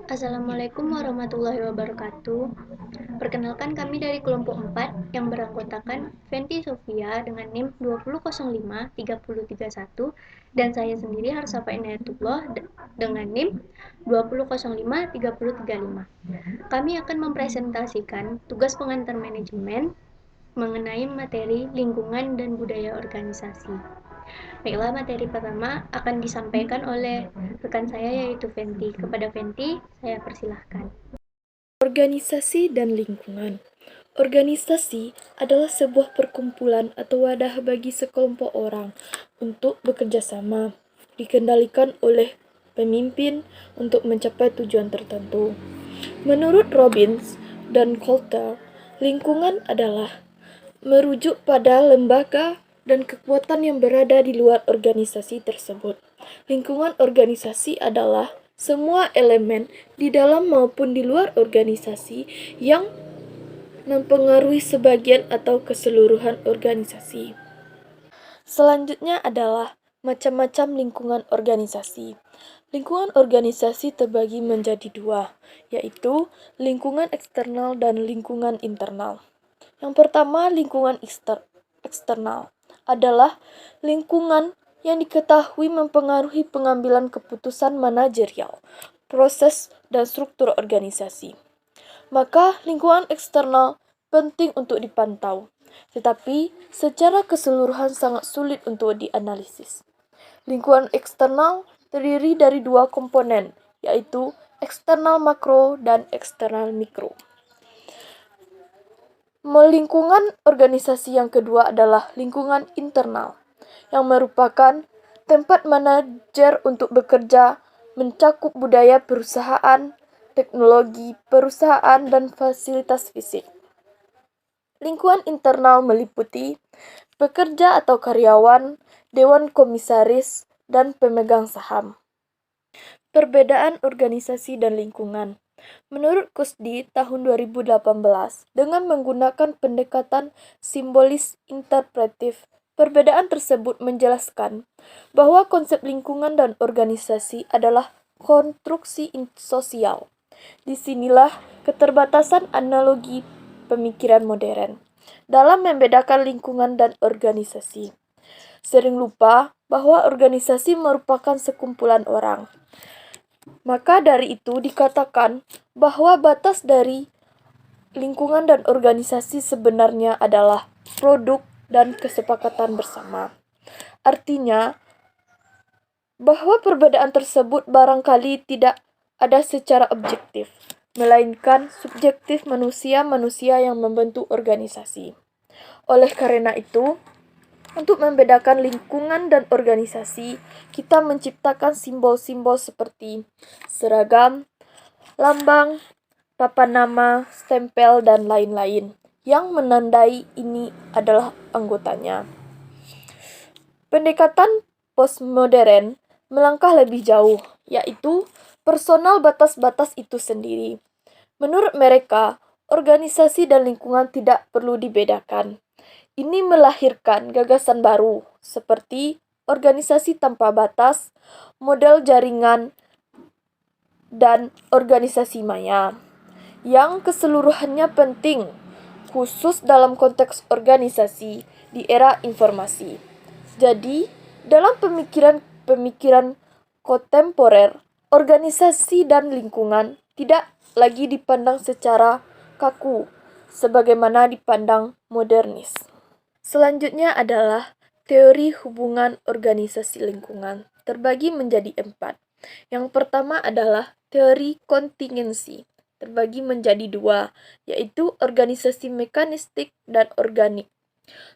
Assalamualaikum warahmatullahi wabarakatuh. Perkenalkan kami dari kelompok 4 yang beranggotakan Fenty Sofia dengan NIM 20053031 dan saya sendiri Harsafa Inayatullah dengan NIM 20053035. Kami akan mempresentasikan tugas pengantar manajemen mengenai materi lingkungan dan budaya organisasi. Baiklah, materi pertama akan disampaikan oleh rekan saya yaitu Fenty. Kepada Fenty, saya persilahkan. Organisasi dan lingkungan. Organisasi adalah sebuah perkumpulan atau wadah bagi sekelompok orang untuk bekerja sama, dikendalikan oleh pemimpin untuk mencapai tujuan tertentu. Menurut Robbins dan Coulter, lingkungan adalah merujuk pada lembaga dan kekuatan yang berada di luar organisasi tersebut. Lingkungan organisasi adalah semua elemen di dalam maupun di luar organisasi yang mempengaruhi sebagian atau keseluruhan organisasi. Selanjutnya adalah macam-macam lingkungan organisasi. Lingkungan organisasi terbagi menjadi dua, yaitu lingkungan eksternal dan lingkungan internal. Yang pertama, lingkungan eksternal adalah lingkungan yang diketahui mempengaruhi pengambilan keputusan manajerial, proses, dan struktur organisasi. Maka lingkungan eksternal penting untuk dipantau, tetapi secara keseluruhan sangat sulit untuk dianalisis. Lingkungan eksternal terdiri dari dua komponen, yaitu eksternal makro dan eksternal mikro. Lingkungan organisasi yang kedua adalah lingkungan internal, yang merupakan tempat manajer untuk bekerja, mencakup budaya perusahaan, teknologi perusahaan, dan fasilitas fisik. Lingkungan internal meliputi pekerja atau karyawan, dewan komisaris, dan pemegang saham. Perbedaan organisasi dan lingkungan. Menurut Kusdi tahun 2018, dengan menggunakan pendekatan simbolis interpretif, perbedaan tersebut menjelaskan bahwa konsep lingkungan dan organisasi adalah konstruksi sosial. Disinilah keterbatasan analogi pemikiran modern dalam membedakan lingkungan dan organisasi. Sering lupa bahwa organisasi merupakan sekumpulan orang. Maka dari itu dikatakan bahwa batas dari lingkungan dan organisasi sebenarnya adalah produk dan kesepakatan bersama. Artinya, bahwa perbedaan tersebut barangkali tidak ada secara objektif, melainkan subjektif manusia-manusia yang membentuk organisasi. Oleh karena itu, untuk membedakan lingkungan dan organisasi, kita menciptakan simbol-simbol seperti seragam, lambang, papan nama, stempel, dan lain-lain yang menandai ini adalah anggotanya. Pendekatan postmodern melangkah lebih jauh, yaitu personal batas-batas itu sendiri. Menurut mereka, organisasi dan lingkungan tidak perlu dibedakan. Ini melahirkan gagasan baru, seperti organisasi tanpa batas, model jaringan, dan organisasi maya, yang keseluruhannya penting, khusus dalam konteks organisasi di era informasi. Jadi, dalam pemikiran kontemporer, organisasi dan lingkungan tidak lagi dipandang secara kaku, sebagaimana dipandang modernis. Selanjutnya adalah teori hubungan organisasi lingkungan, terbagi menjadi 4. Yang pertama adalah teori kontingensi, terbagi menjadi 2, yaitu organisasi mekanistik dan organik.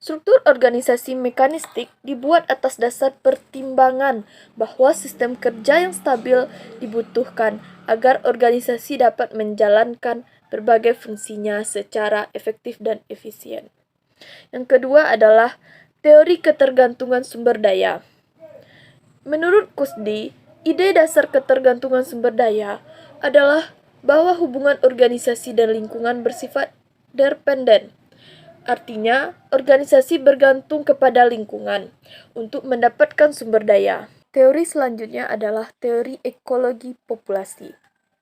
Struktur organisasi mekanistik dibuat atas dasar pertimbangan bahwa sistem kerja yang stabil dibutuhkan agar organisasi dapat menjalankan berbagai fungsinya secara efektif dan efisien. Yang kedua adalah teori ketergantungan sumber daya. Menurut Kusdi, ide dasar ketergantungan sumber daya adalah bahwa hubungan organisasi dan lingkungan bersifat dependen. Artinya, organisasi bergantung kepada lingkungan untuk mendapatkan sumber daya. Teori selanjutnya adalah teori ekologi populasi.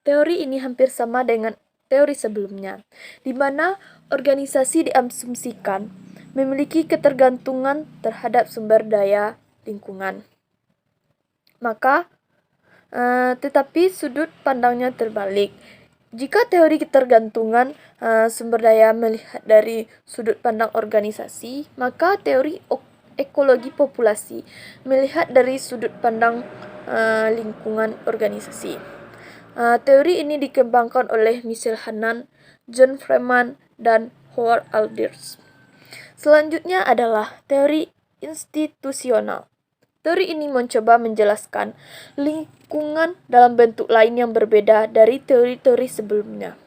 Teori ini hampir sama dengan teori sebelumnya, di mana organisasi diasumsikan memiliki ketergantungan terhadap sumber daya lingkungan. Maka, tetapi sudut pandangnya terbalik. Jika teori ketergantungan sumber daya melihat dari sudut pandang organisasi, maka teori ekologi populasi melihat dari sudut pandang lingkungan organisasi. Teori ini dikembangkan oleh Michel Hanan, John Freeman, dan Howard Alders. Selanjutnya adalah teori institusional. Teori ini mencoba menjelaskan lingkungan dalam bentuk lain yang berbeda dari teori-teori sebelumnya.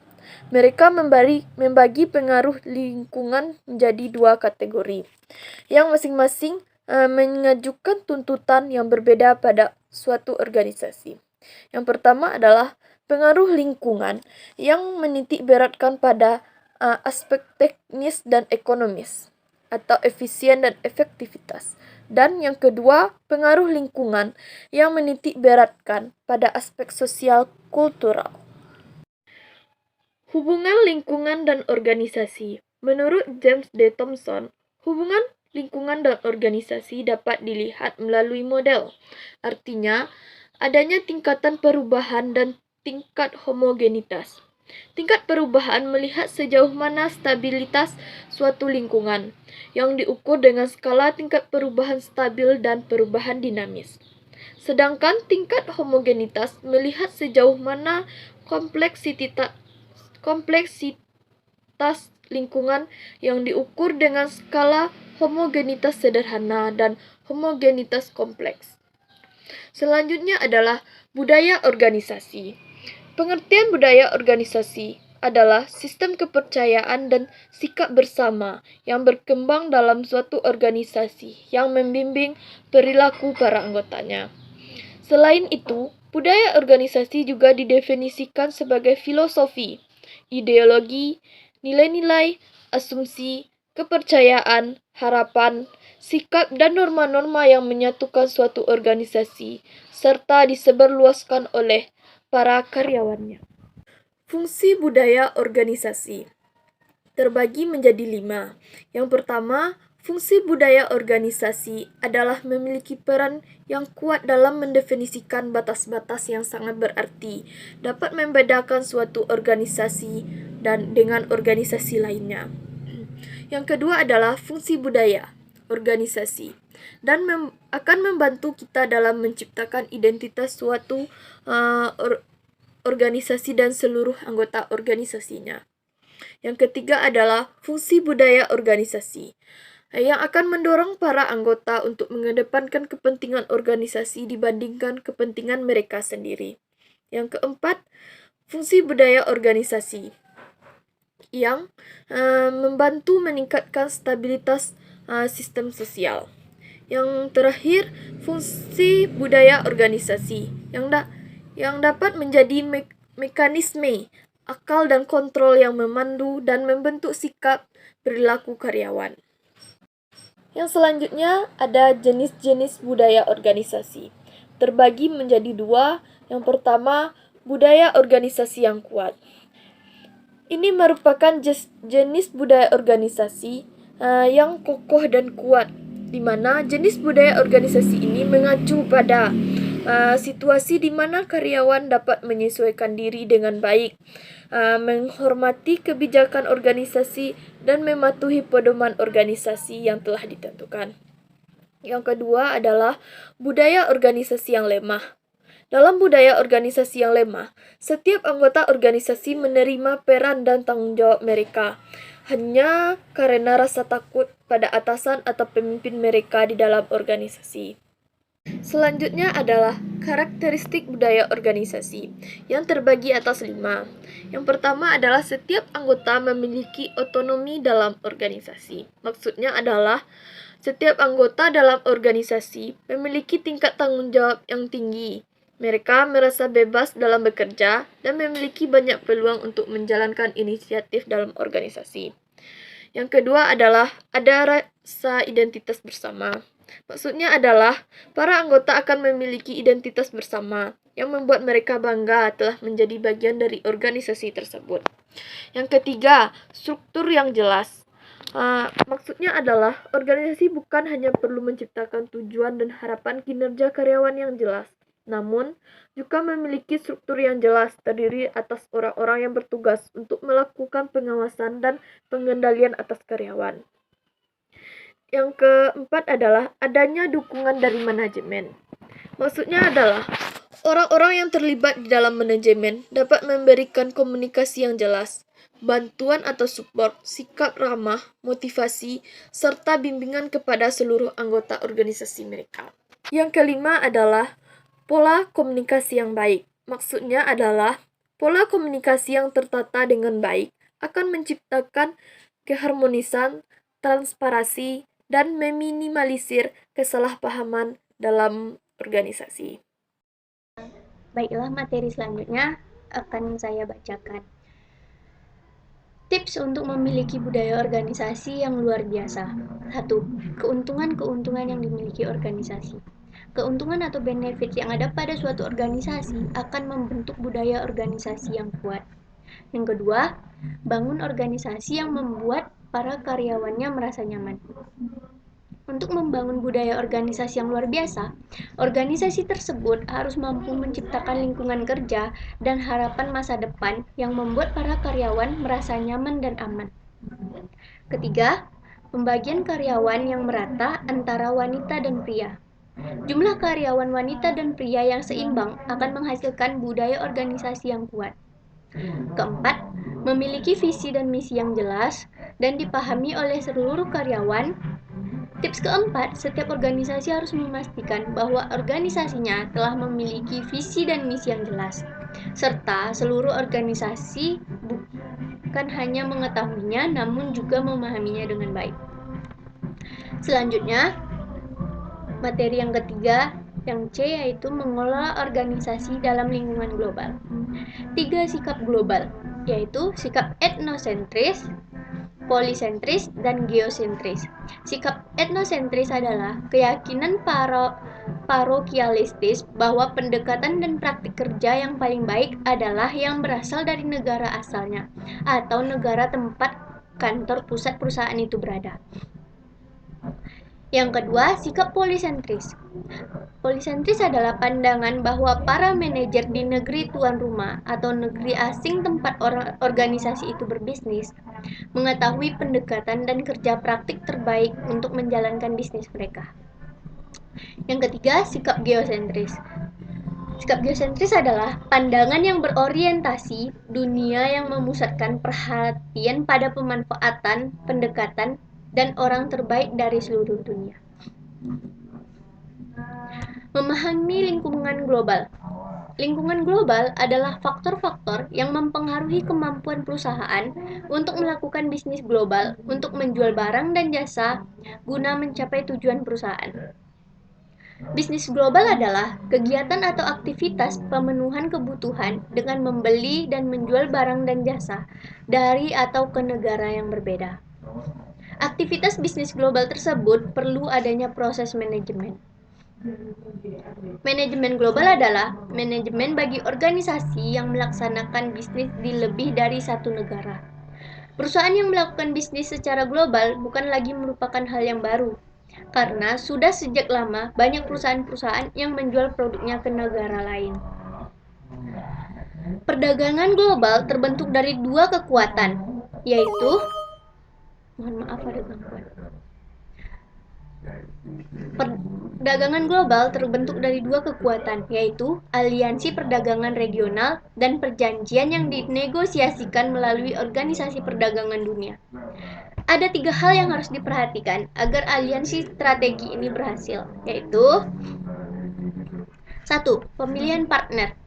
Mereka membagi pengaruh lingkungan menjadi dua kategori, yang masing-masing mengajukan tuntutan yang berbeda pada suatu organisasi. Yang pertama adalah pengaruh lingkungan yang menitik beratkan pada aspek teknis dan ekonomis, atau efisien dan efektivitas. Dan yang kedua, pengaruh lingkungan yang menitik beratkan pada aspek sosial kultural. Hubungan lingkungan dan organisasi. Menurut James D. Thomson, hubungan lingkungan dan organisasi dapat dilihat melalui model. Artinya, adanya tingkatan perubahan dan tingkat homogenitas. Tingkat perubahan melihat sejauh mana stabilitas suatu lingkungan, yang diukur dengan skala tingkat perubahan stabil dan perubahan dinamis. Sedangkan tingkat homogenitas melihat sejauh mana kompleksitas lingkungan yang diukur dengan skala homogenitas sederhana dan homogenitas kompleks. Selanjutnya adalah budaya organisasi. Pengertian budaya organisasi adalah sistem kepercayaan dan sikap bersama yang berkembang dalam suatu organisasi yang membimbing perilaku para anggotanya. Selain itu, budaya organisasi juga didefinisikan sebagai filosofi, ideologi, nilai-nilai, asumsi, kepercayaan, harapan, sikap dan norma-norma yang menyatukan suatu organisasi, serta disebarluaskan oleh para karyawannya. Fungsi budaya organisasi terbagi menjadi 5. Yang pertama, fungsi budaya organisasi adalah memiliki peran yang kuat dalam mendefinisikan batas-batas yang sangat berarti, dapat membedakan suatu organisasi dan dengan organisasi lainnya. Yang kedua adalah fungsi budaya organisasi dan akan membantu kita dalam menciptakan identitas suatu organisasi dan seluruh anggota organisasinya. Yang ketiga adalah fungsi budaya organisasi yang akan mendorong para anggota untuk mengedepankan kepentingan organisasi dibandingkan kepentingan mereka sendiri. Yang keempat, fungsi budaya organisasi yang membantu meningkatkan stabilitas sistem sosial. Yang terakhir, fungsi budaya organisasi yang dapat menjadi mekanisme akal dan kontrol yang memandu dan membentuk sikap perilaku karyawan. Yang selanjutnya ada jenis-jenis budaya organisasi. Terbagi menjadi 2. Yang pertama, budaya organisasi yang kuat. Ini merupakan jenis budaya organisasi yang kokoh dan kuat, di mana jenis budaya organisasi ini mengacu pada situasi di mana karyawan dapat menyesuaikan diri dengan baik, menghormati kebijakan organisasi, dan mematuhi pedoman organisasi yang telah ditentukan. Yang kedua adalah budaya organisasi yang lemah. Dalam budaya organisasi yang lemah, setiap anggota organisasi menerima peran dan tanggung jawab mereka hanya karena rasa takut pada atasan atau pemimpin mereka di dalam organisasi. Selanjutnya adalah karakteristik budaya organisasi yang terbagi atas 5. Yang pertama adalah setiap anggota memiliki otonomi dalam organisasi. Maksudnya adalah setiap anggota dalam organisasi memiliki tingkat tanggung jawab yang tinggi. Mereka merasa bebas dalam bekerja dan memiliki banyak peluang untuk menjalankan inisiatif dalam organisasi. Yang kedua adalah ada rasa identitas bersama. Maksudnya adalah para anggota akan memiliki identitas bersama yang membuat mereka bangga telah menjadi bagian dari organisasi tersebut. Yang ketiga, struktur yang jelas. Maksudnya adalah organisasi bukan hanya perlu menciptakan tujuan dan harapan kinerja karyawan yang jelas, namun juga memiliki struktur yang jelas terdiri atas orang-orang yang bertugas untuk melakukan pengawasan dan pengendalian atas karyawan. Yang keempat adalah adanya dukungan dari manajemen. Maksudnya adalah orang-orang yang terlibat di dalam manajemen dapat memberikan komunikasi yang jelas, bantuan atau support, sikap ramah, motivasi, serta bimbingan kepada seluruh anggota organisasi mereka. Yang kelima adalah pola komunikasi yang baik. Maksudnya adalah pola komunikasi yang tertata dengan baik akan menciptakan keharmonisan, transparansi, dan meminimalisir kesalahpahaman dalam organisasi. Baiklah, materi selanjutnya akan saya bacakan. Tips untuk memiliki budaya organisasi yang luar biasa. 1. Keuntungan-keuntungan yang dimiliki organisasi. Keuntungan atau benefit yang ada pada suatu organisasi akan membentuk budaya organisasi yang kuat. Yang kedua, bangun organisasi yang membuat para karyawannya merasa nyaman. Untuk membangun budaya organisasi yang luar biasa, organisasi tersebut harus mampu menciptakan lingkungan kerja dan harapan masa depan yang membuat para karyawan merasa nyaman dan aman. Ketiga, pembagian karyawan yang merata antara wanita dan pria. Jumlah karyawan wanita dan pria yang seimbang akan menghasilkan budaya organisasi yang kuat. Keempat, memiliki visi dan misi yang jelas dan dipahami oleh seluruh karyawan. Tips keempat, setiap organisasi harus memastikan bahwa organisasinya telah memiliki visi dan misi yang jelas, serta seluruh organisasi bukan hanya mengetahuinya, namun juga memahaminya dengan baik. Selanjutnya, materi yang ketiga, yang C, yaitu mengelola organisasi dalam lingkungan global. 3 sikap global, yaitu sikap etnosentris, polisentris, dan geosentris. Sikap etnosentris adalah keyakinan parokialistis bahwa pendekatan dan praktik kerja yang paling baik adalah yang berasal dari negara asalnya atau negara tempat kantor pusat perusahaan itu berada. Yang kedua, sikap polisentris. Polisentris adalah pandangan bahwa para manajer di negeri tuan rumah atau negeri asing tempat organisasi itu berbisnis mengetahui pendekatan dan kerja praktik terbaik untuk menjalankan bisnis mereka. Yang ketiga, sikap geosentris. Sikap geosentris adalah pandangan yang berorientasi dunia yang memusatkan perhatian pada pemanfaatan, pendekatan, dan orang terbaik dari seluruh dunia. Memahami lingkungan global. Lingkungan global adalah faktor-faktor yang mempengaruhi kemampuan perusahaan untuk melakukan bisnis global, untuk menjual barang dan jasa guna mencapai tujuan perusahaan. Bisnis global adalah kegiatan atau aktivitas pemenuhan kebutuhan dengan membeli dan menjual barang dan jasa dari atau ke negara yang berbeda. Aktivitas bisnis global tersebut perlu adanya proses manajemen. Manajemen global adalah manajemen bagi organisasi yang melaksanakan bisnis di lebih dari satu negara. Perusahaan yang melakukan bisnis secara global bukan lagi merupakan hal yang baru, karena sudah sejak lama banyak perusahaan-perusahaan yang menjual produknya ke negara lain. Perdagangan global terbentuk dari dua kekuatan, yaitu Perdagangan global terbentuk dari dua kekuatan, yaitu aliansi perdagangan regional dan perjanjian yang dinegosiasikan melalui Organisasi Perdagangan Dunia. Ada 3 hal yang harus diperhatikan agar aliansi strategi ini berhasil, yaitu 1. Pemilihan partner,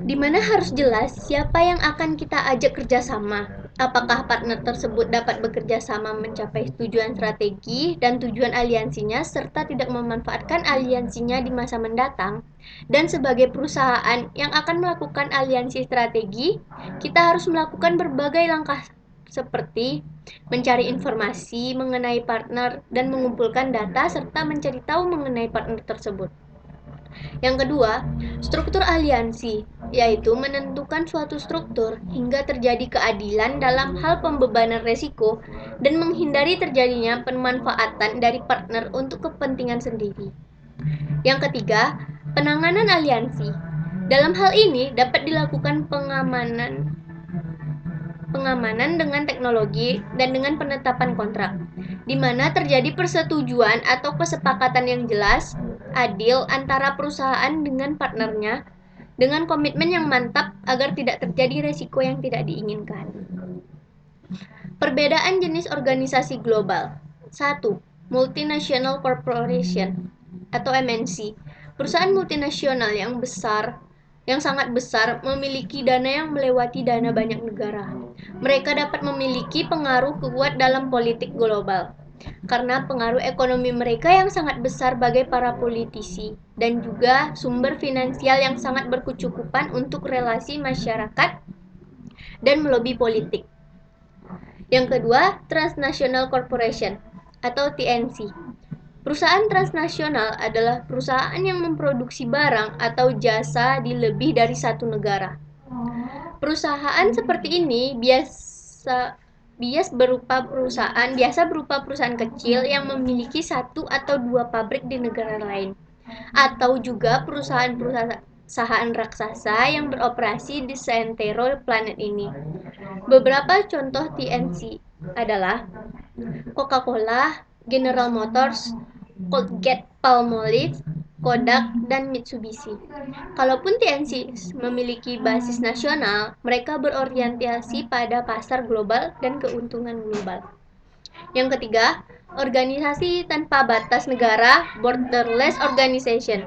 di mana harus jelas siapa yang akan kita ajak kerjasama. Apakah partner tersebut dapat bekerja sama mencapai tujuan strategi dan tujuan aliansinya serta tidak memanfaatkan aliansinya di masa mendatang. Dan sebagai perusahaan yang akan melakukan aliansi strategi, kita harus melakukan berbagai langkah seperti mencari informasi mengenai partner dan mengumpulkan data serta mencari tahu mengenai partner tersebut. Yang kedua, struktur aliansi, yaitu menentukan suatu struktur hingga terjadi keadilan dalam hal pembebanan resiko dan menghindari terjadinya pemanfaatan dari partner untuk kepentingan sendiri. Yang ketiga, penanganan aliansi. Dalam hal ini dapat dilakukan pengamanan dengan teknologi dan dengan penetapan kontrak, di mana terjadi persetujuan atau kesepakatan yang jelas, adil antara perusahaan dengan partnernya, dengan komitmen yang mantap agar tidak terjadi resiko yang tidak diinginkan. Perbedaan jenis organisasi global. 1. Multinational Corporation atau MNC. Perusahaan multinasional yang sangat besar memiliki dana yang melewati dana banyak negara. Mereka dapat memiliki pengaruh kuat dalam politik global karena pengaruh ekonomi mereka yang sangat besar bagi para politisi dan juga sumber finansial yang sangat berkecukupan untuk relasi masyarakat dan melobi politik. Yang kedua, Transnational Corporation atau TNC. Perusahaan transnasional adalah perusahaan yang memproduksi barang atau jasa di lebih dari satu negara. Perusahaan seperti ini biasa berupa perusahaan kecil yang memiliki satu atau dua pabrik di negara lain, atau juga perusahaan raksasa yang beroperasi di seantero planet ini. Beberapa contoh TNC adalah Coca-Cola, General Motors, Colgate-Palmolive, Kodak, dan Mitsubishi. Kalaupun TNC memiliki basis nasional, mereka berorientasi pada pasar global dan keuntungan global. Yang ketiga, organisasi tanpa batas negara, borderless organization.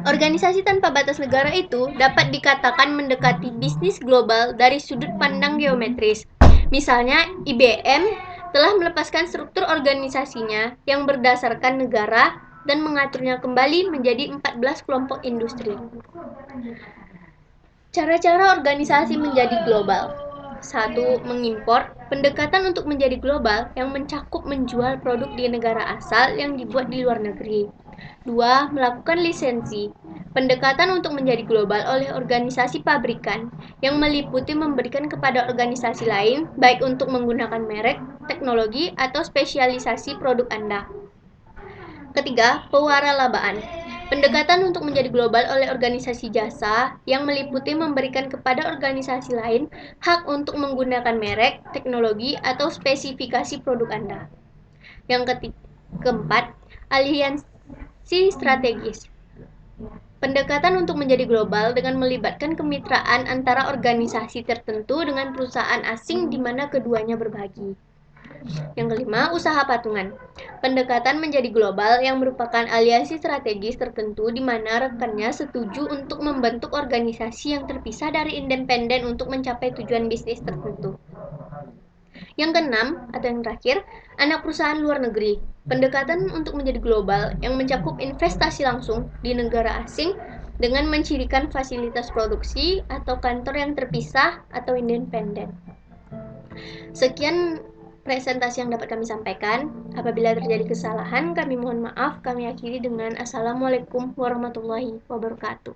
Organisasi tanpa batas negara itu dapat dikatakan mendekati bisnis global dari sudut pandang geometris. Misalnya, IBM telah melepaskan struktur organisasinya yang berdasarkan negara dan mengaturnya kembali menjadi 14 kelompok industri. Cara-cara organisasi menjadi global. 1. Mengimpor. Pendekatan untuk menjadi global yang mencakup menjual produk di negara asal yang dibuat di luar negeri. 2. Melakukan lisensi. Pendekatan untuk menjadi global oleh organisasi pabrikan yang meliputi memberikan kepada organisasi lain baik untuk menggunakan merek, teknologi, atau spesialisasi produk Anda. Ketiga, pewaralabaan. Pendekatan untuk menjadi global oleh organisasi jasa yang meliputi memberikan kepada organisasi lain hak untuk menggunakan merek, teknologi, atau spesifikasi produk Anda. Yang keempat, aliansi strategis. Pendekatan untuk menjadi global dengan melibatkan kemitraan antara organisasi tertentu dengan perusahaan asing di mana keduanya berbagi. Yang kelima, usaha patungan. Pendekatan menjadi global yang merupakan aliansi strategis tertentu di mana rekannya setuju untuk membentuk organisasi yang terpisah dari independen untuk mencapai tujuan bisnis tertentu. Yang keenam, atau yang terakhir, anak perusahaan luar negeri. Pendekatan untuk menjadi global yang mencakup investasi langsung di negara asing dengan mencirikan fasilitas produksi atau kantor yang terpisah atau independen. Sekian presentasi yang dapat kami sampaikan. Apabila terjadi kesalahan, kami mohon maaf. Kami akhiri dengan Assalamualaikum warahmatullahi wabarakatuh.